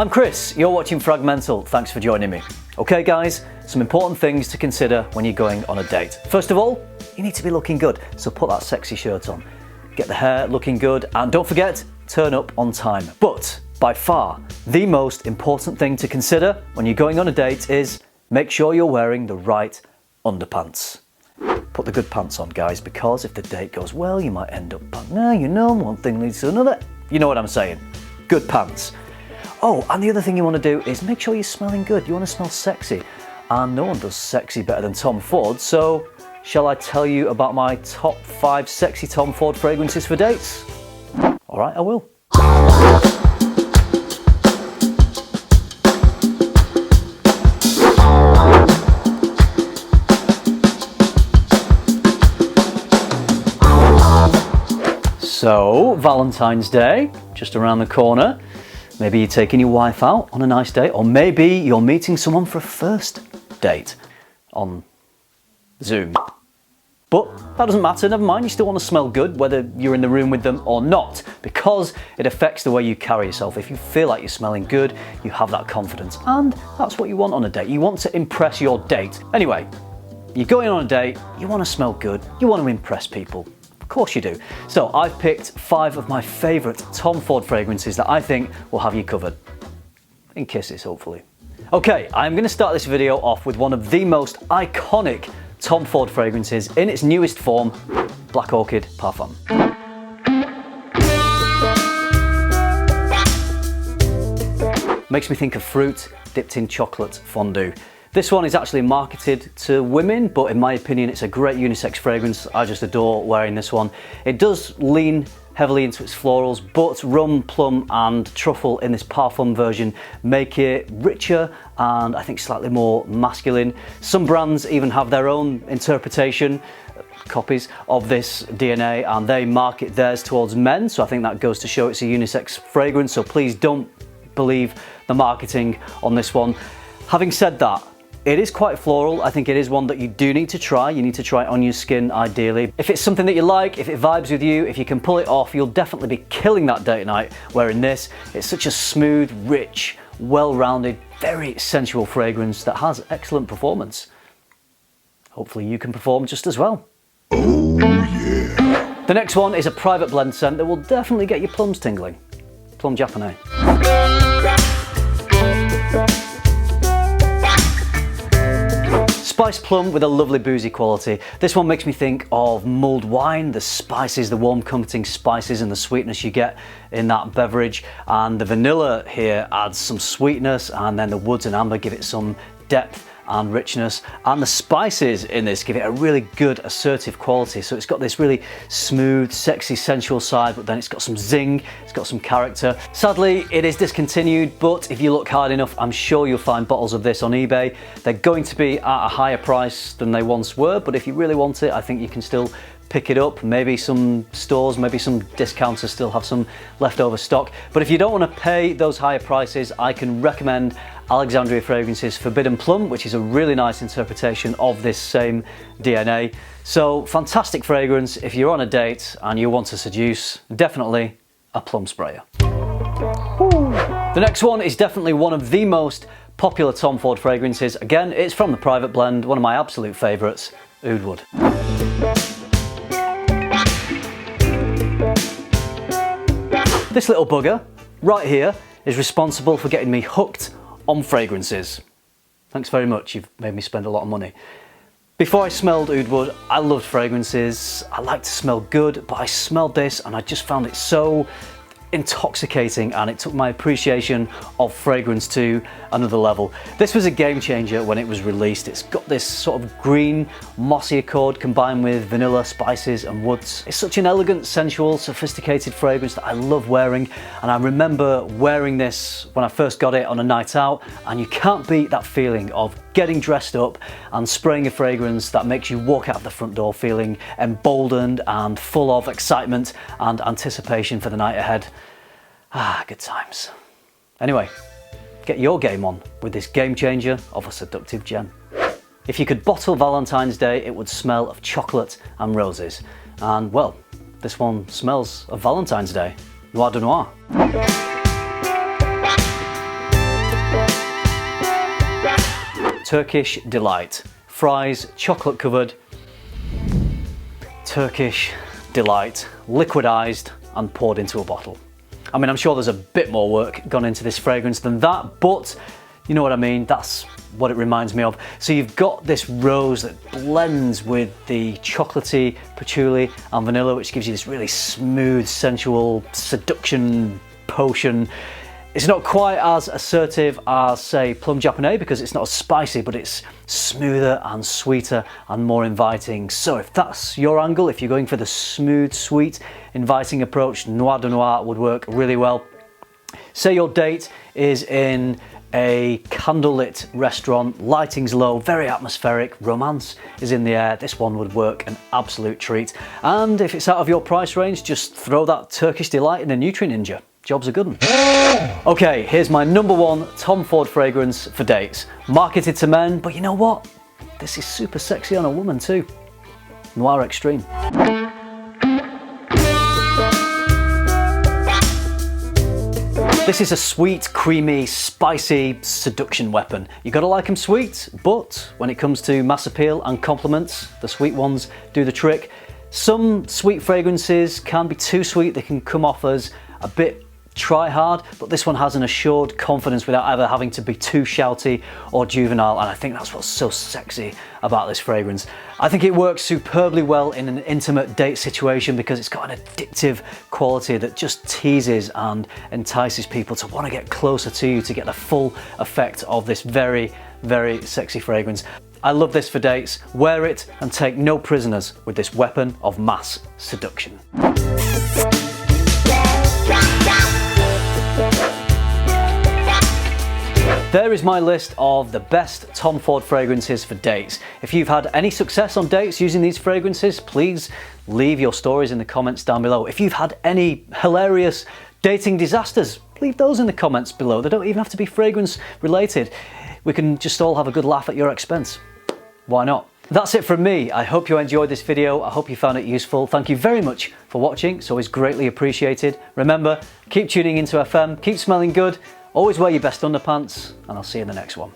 I'm Chris, you're watching FRAG-MENTAL, thanks for joining me. Okay guys, some important things to consider when you're going on a date. First of all, you need to be looking good, so put that sexy shirt on. Get the hair looking good, and don't forget, turn up on time. But by far, the most important thing to consider when you're going on a date is make sure you're wearing the right underpants. Put the good pants on, guys, because if the date goes well, you might end up back. Now, you know, one thing leads to another. You know what I'm saying. Good pants. Oh, and the other thing you want to do is make sure you're smelling good. You want to smell sexy. And no one does sexy better than Tom Ford, so shall I tell you about my top 5 sexy Tom Ford fragrances for dates? All right, I will. So, Valentine's Day, just around the corner. Maybe you're taking your wife out on a nice date, or maybe you're meeting someone for a first date on Zoom. But that doesn't matter, never mind, you still want to smell good whether you're in the room with them or not, because it affects the way you carry yourself. If you feel like you're smelling good, you have that confidence, and that's what you want on a date. You want to impress your date. Anyway, you're going on a date, you want to smell good, you want to impress people. Of course you do. So I've picked 5 of my favourite Tom Ford fragrances that I think will have you covered. In kisses, hopefully. Okay, I'm going to start this video off with one of the most iconic Tom Ford fragrances in its newest form, Black Orchid Parfum. Makes me think of fruit dipped in chocolate fondue. This one is actually marketed to women, but in my opinion it's a great unisex fragrance. I just adore wearing this one. It does lean heavily into its florals, but rum, plum and truffle in this parfum version make it richer and I think slightly more masculine. Some brands even have their own interpretation, copies of this DNA, and they market theirs towards men, so I think that goes to show it's a unisex fragrance, so please don't believe the marketing on this one. Having said that, it is quite floral. I think it is one that you do need to try. You need to try it on your skin ideally. If it's something that you like, if it vibes with you, if you can pull it off, you'll definitely be killing that date night wearing this. It's such a smooth, rich, well-rounded, very sensual fragrance that has excellent performance. Hopefully you can perform just as well. Oh yeah. The next one is a private blend scent that will definitely get your plums tingling. Plum Japonais. Spiced plum with a lovely boozy quality. This one makes me think of mulled wine, the spices, the warm comforting spices and the sweetness you get in that beverage. And the vanilla here adds some sweetness, and then the woods and amber give it some depth and richness, and the spices in this give it a really good assertive quality. So it's got this really smooth, sexy, sensual side, but then it's got some zing, it's got some character. Sadly, it is discontinued, but if you look hard enough, I'm sure you'll find bottles of this on eBay. They're going to be at a higher price than they once were, but if you really want it, I think you can still pick it up. Maybe some stores, maybe some discounters still have some leftover stock. But if you don't want to pay those higher prices, I can recommend Alexandria Fragrance's Forbidden Plum, which is a really nice interpretation of this same DNA. So fantastic fragrance if you're on a date and you want to seduce, definitely a plum sprayer. The next one is definitely one of the most popular Tom Ford fragrances. Again, it's from the private blend, one of my absolute favourites, Oud Wood. This little bugger right here is responsible for getting me hooked on fragrances. Thanks very much, you've made me spend a lot of money. Before I smelled Oud Wood, I loved fragrances. I like to smell good, but I smelled this and I just found it so intoxicating, and it took my appreciation of fragrance to another level. This was a game changer when it was released. It's got this sort of green, mossy accord combined with vanilla, spices and woods. It's such an elegant, sensual, sophisticated fragrance that I love wearing, and I remember wearing this when I first got it on a night out, and you can't beat that feeling of getting dressed up and spraying a fragrance that makes you walk out of the front door feeling emboldened and full of excitement and anticipation for the night ahead. Ah, good times. Anyway, get your game on with this game changer of a seductive gem. If you could bottle Valentine's Day, it would smell of chocolate and roses. And well, this one smells of Valentine's Day. Noir de Noir. Turkish Delight. Fries, chocolate covered. Turkish Delight, liquidized and poured into a bottle. I mean, I'm sure there's a bit more work gone into this fragrance than that, but you know what I mean, that's what it reminds me of. So you've got this rose that blends with the chocolatey patchouli and vanilla, which gives you this really smooth, sensual seduction potion. It's not quite as assertive as, say, Plum Japonais because it's not as spicy, but it's smoother and sweeter and more inviting. So if that's your angle, if you're going for the smooth, sweet, inviting approach, Noir de Noir would work really well. Say your date is in a candlelit restaurant, lighting's low, very atmospheric, romance is in the air, this one would work an absolute treat. And if it's out of your price range, just throw that Turkish Delight in a Nutrient Ninja. Job's a good one. Okay, here's my number one Tom Ford fragrance for dates. Marketed to men, but you know what? This is super sexy on a woman too. Noir Extreme. This is a sweet, creamy, spicy seduction weapon. You gotta like them sweet, but when it comes to mass appeal and compliments, the sweet ones do the trick. Some sweet fragrances can be too sweet, they can come off as a bit try hard, but this one has an assured confidence without ever having to be too shouty or juvenile, and I think that's what's so sexy about this fragrance. I think it works superbly well in an intimate date situation because it's got an addictive quality that just teases and entices people to want to get closer to you to get the full effect of this very, very sexy fragrance. I love this for dates. Wear it and take no prisoners with this weapon of mass seduction. There is my list of the best Tom Ford fragrances for dates. If you've had any success on dates using these fragrances, please leave your stories in the comments down below. If you've had any hilarious dating disasters, leave those in the comments below. They don't even have to be fragrance related. We can just all have a good laugh at your expense. Why not? That's it from me. I hope you enjoyed this video. I hope you found it useful. Thank you very much for watching. It's always greatly appreciated. Remember, keep tuning into FM, keep smelling good, always wear your best underpants, and I'll see you in the next one.